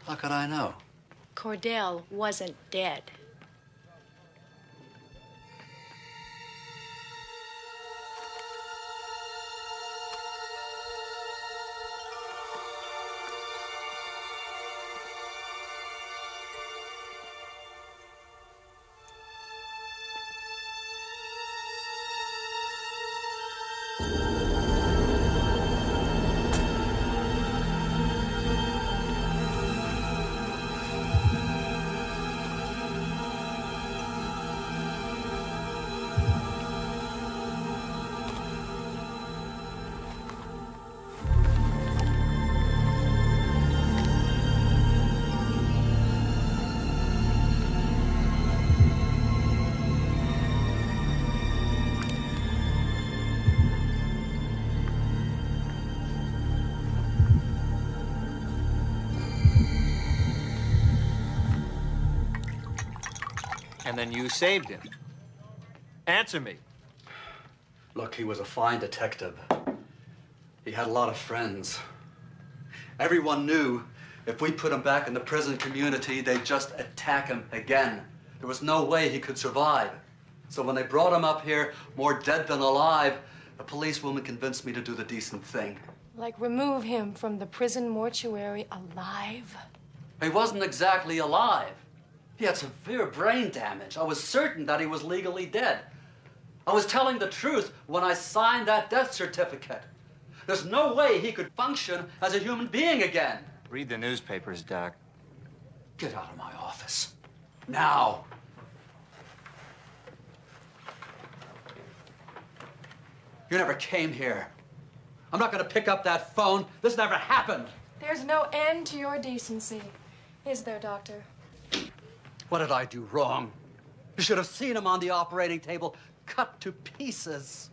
How could I know? Cordell wasn't dead. And then you saved him. Answer me. Look, he was a fine detective. He had a lot of friends. Everyone knew if we put him back in the prison community, they'd just attack him again. There was no way he could survive. So when they brought him up here, more dead than alive, a policewoman convinced me to do the decent thing. Like remove him from the prison mortuary alive? He wasn't exactly alive. He had severe brain damage. I was certain that he was legally dead. I was telling the truth when I signed that death certificate. There's no way he could function as a human being again. Read the newspapers, Doc. Get out of my office. Now. You never came here. I'm not going to pick up that phone. This never happened. There's no end to your decency, is there, Doctor? What did I do wrong? You should have seen him on the operating table, cut to pieces.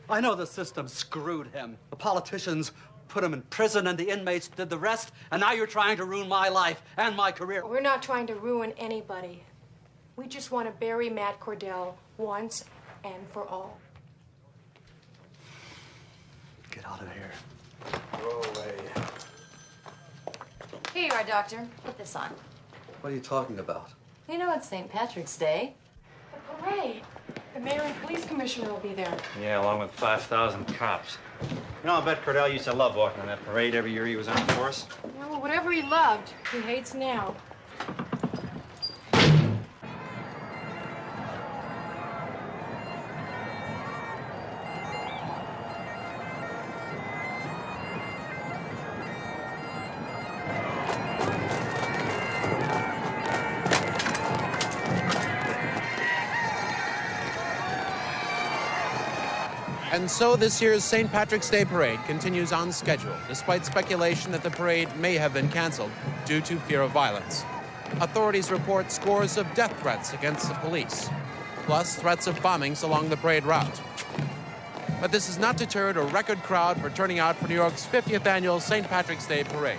I know the system screwed him. The politicians put him in prison and the inmates did the rest, and now you're trying to ruin my life and my career. We're not trying to ruin anybody. We just want to bury Matt Cordell once and for all. Get out of here. Go away. Here you are, Doctor. Put this on. What are you talking about? You know it's St. Patrick's Day. The parade. The mayor and police commissioner will be there. Yeah, along with 5,000 cops. You know, I bet Cordell used to love walking on that parade every year he was on the force. Yeah, well, whatever he loved, he hates now. And so this year's St. Patrick's Day Parade continues on schedule, despite speculation that the parade may have been canceled due to fear of violence. Authorities report scores of death threats against the police, plus threats of bombings along the parade route. But this has not deterred a record crowd for turning out for New York's 50th annual St. Patrick's Day Parade.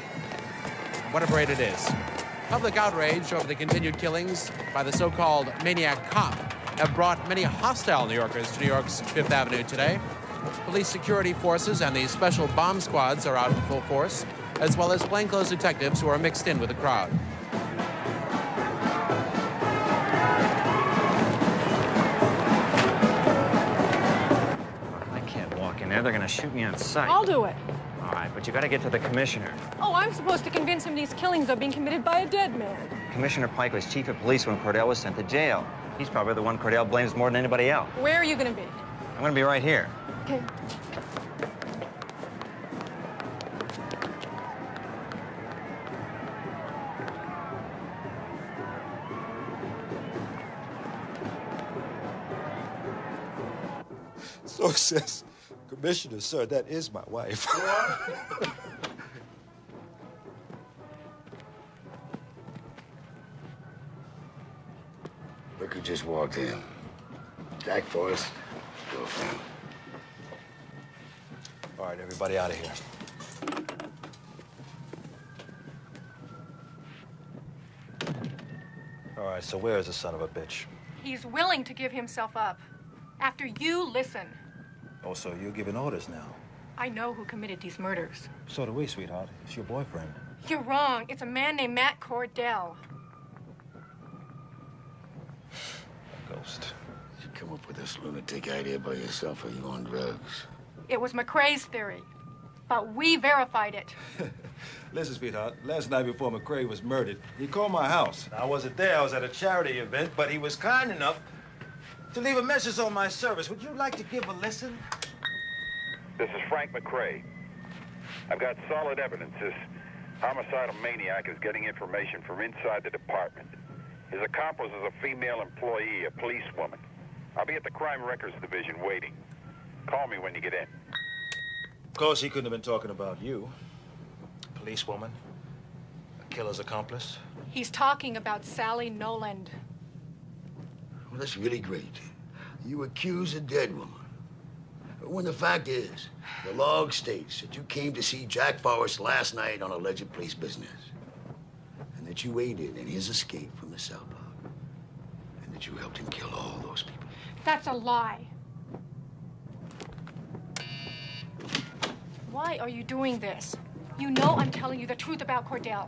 What a parade it is. Public outrage over the continued killings by the so-called maniac cop have brought many hostile New Yorkers to New York's Fifth Avenue today. Police security forces and the special bomb squads are out in full force, as well as plainclothes detectives who are mixed in with the crowd. I can't walk in there. They're gonna shoot me on sight. I'll do it. All right, but you gotta get to the commissioner. Oh, I'm supposed to convince him these killings are being committed by a dead man. Commissioner Pike was chief of police when Cordell was sent to jail. He's probably the one Cordell blames more than anybody else. Where are you gonna be? I'm gonna be right here. Okay. So says Commissioner, sir, that is my wife. Look who just walked in. Jack Forrest, girlfriend. All right, everybody out of here. All right, so where is the son of a bitch? He's willing to give himself up. After you listen. Oh, so you're giving orders now? I know who committed these murders. So do we, sweetheart. It's your boyfriend. You're wrong. It's a man named Matt Cordell. Ghost. You come up with this lunatic idea by yourself, or you on drugs? It was McRae's theory, but we verified it. Listen, sweetheart, last night before McRae was murdered, he called my house. I wasn't there, I was at a charity event, but he was kind enough to leave a message on my service. Would you like to give a listen? This is Frank McRae. I've got solid evidence this homicidal maniac is getting information from inside the department. His accomplice is a female employee, a policewoman. I'll be at the Crime Records Division waiting. Call me when you get in. Of course, he couldn't have been talking about you. Policewoman, a killer's accomplice. He's talking about Sally Noland. Well, that's really great. You accuse a dead woman. When the fact is, the log states that you came to see Jack Forrest last night on alleged police business. And that you aided in his escape from the cell block. And that you helped him kill all those people. That's a lie. Why are you doing this? You know I'm telling you the truth about Cordell.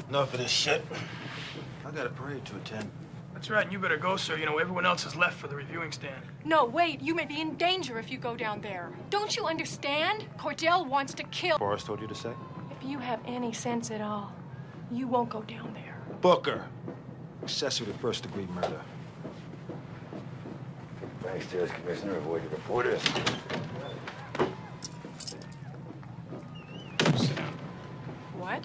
Enough of this shit. I got a parade to attend. That's right, and you better go, sir. You know, everyone else is left for the reviewing stand. No, wait. You may be in danger if you go down there. Don't you understand? Cordell wants to kill... Forrest told you to say? If you have any sense at all, you won't go down there. Booker. Accessory to first-degree murder. Thanks, Judge Commissioner. Avoid your reporters. What?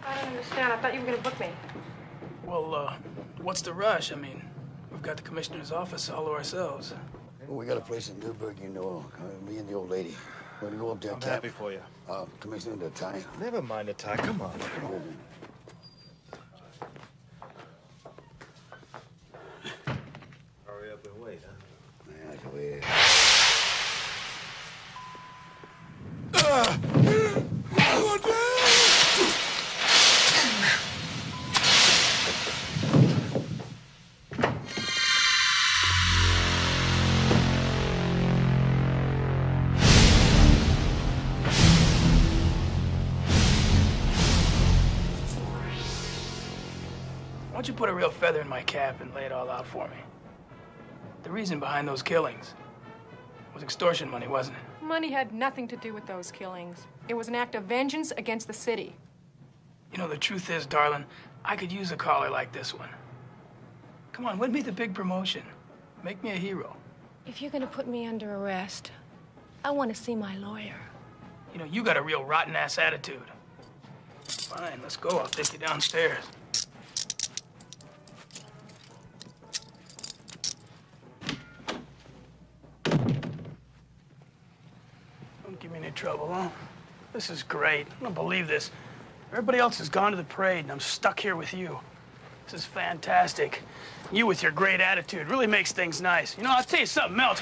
I don't understand. I thought you were going to book me. Well, what's the rush? I mean, we've got the commissioner's office all to ourselves. Well, we got a place in Newburgh, you know. Me and the old lady. We're gonna go up there, I'm Cap. happy for you. Commissioner, the tie. Never mind the tie. Come on. Hurry up and wait, huh? Yeah, I can wait. Why don't you put a real feather in my cap and lay it all out for me? The reason behind those killings was extortion money, wasn't it? Money had nothing to do with those killings. It was an act of vengeance against the city. You know, the truth is, darling, I could use a caller like this one. Come on, win me the big promotion. Make me a hero. If you're going to put me under arrest, I want to see my lawyer. You know, you got a real rotten-ass attitude. Fine, let's go. I'll take you downstairs. Don't give me any trouble, huh? This is great. I don't believe this. Everybody else has gone to the parade, and I'm stuck here with you. This is fantastic. You with your great attitude really makes things nice. You know, I'll tell you something else.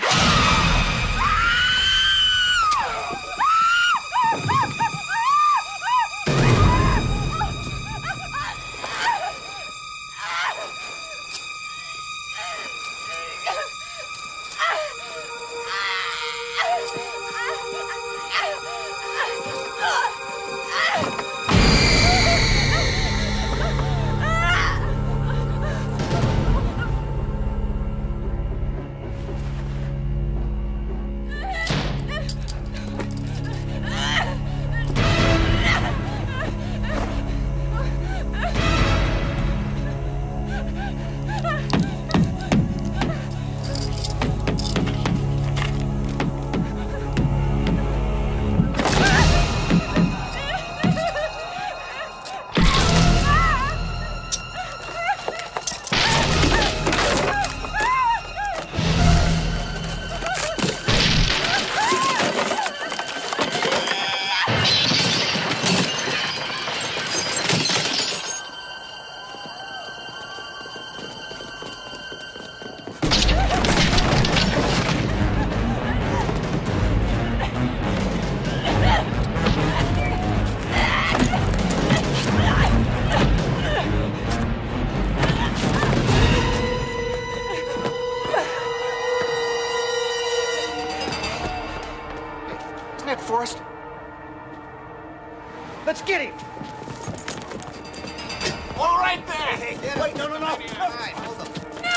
Wait, no. All right, hold him. No!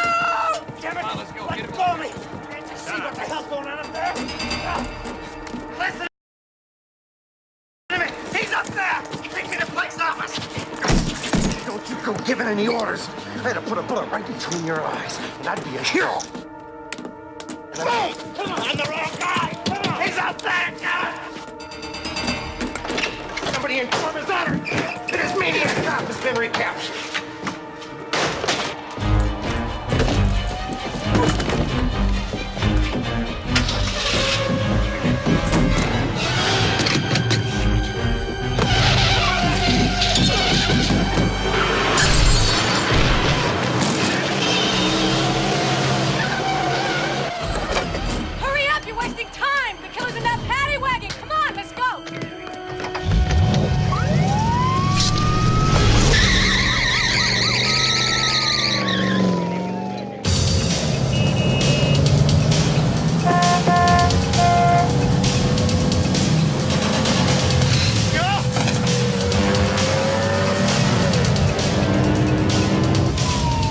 Damn it! Come on, let's go. Let go of me! Can't you see what the hell's going on up there? Listen to me! He's up there! Take me to Blake's office! Don't you go giving any orders. I had to put a bullet right between your eyes, and I'd be a hero. Hey! Come on! I'm the wrong guy! Come on! He's up there! Somebody inform his honor! This maniac cop has been recaptured. Hurry up! You're wasting time! The killer's in that paddy wagon! Come on, let's go!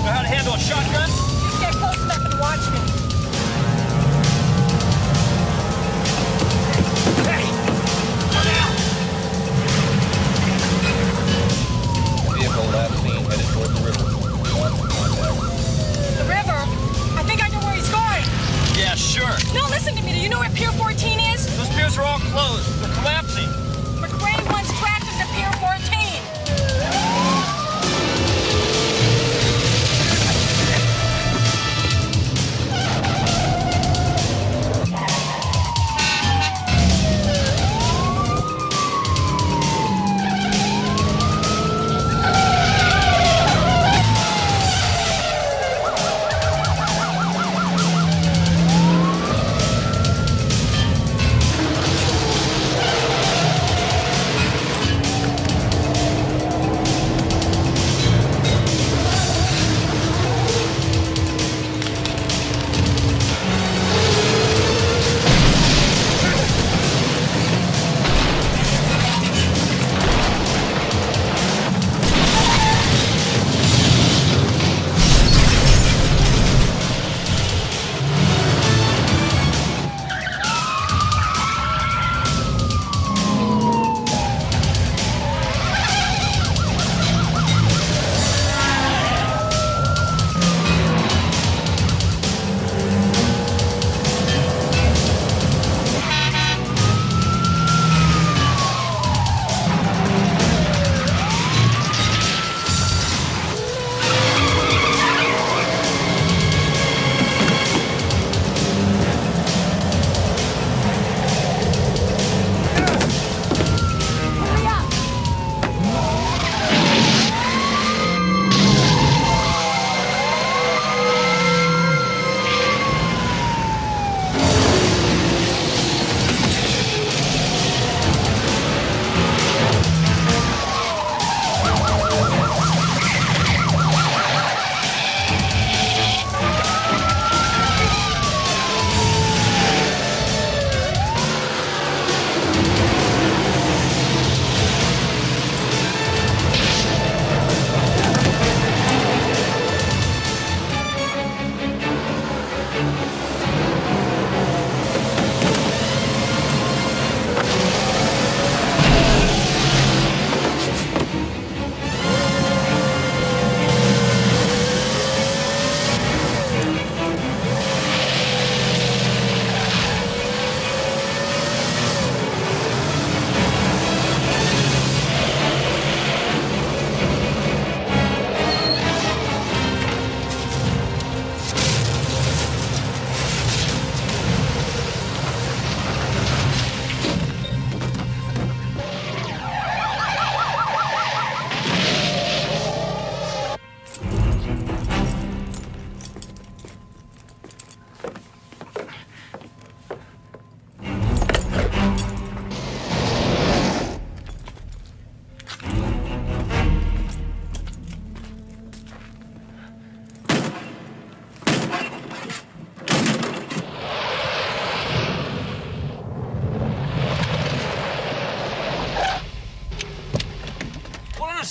Know how to handle a shotgun? Just get close enough and watch me. Vehicle last seen headed toward the river. The river? I think I know where he's going. Yeah, sure. No, listen to me. Do you know where Pier 14 is? Those piers are all closed. They're collapsing. McRae once tracked him to Pier 14.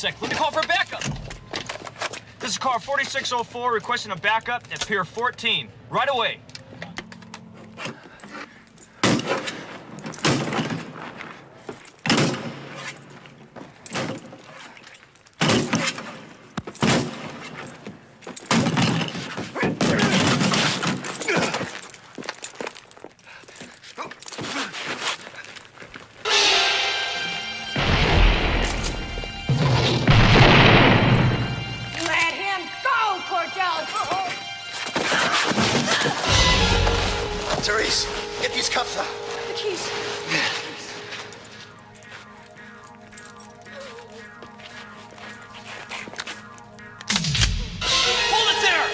sec. Let me call for backup. This is car 4604 requesting a backup at Pier 14. Right away. Let him go, Cordell! Therese, get these cuffs out. The keys. Hold it there!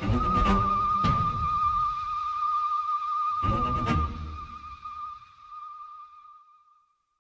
you.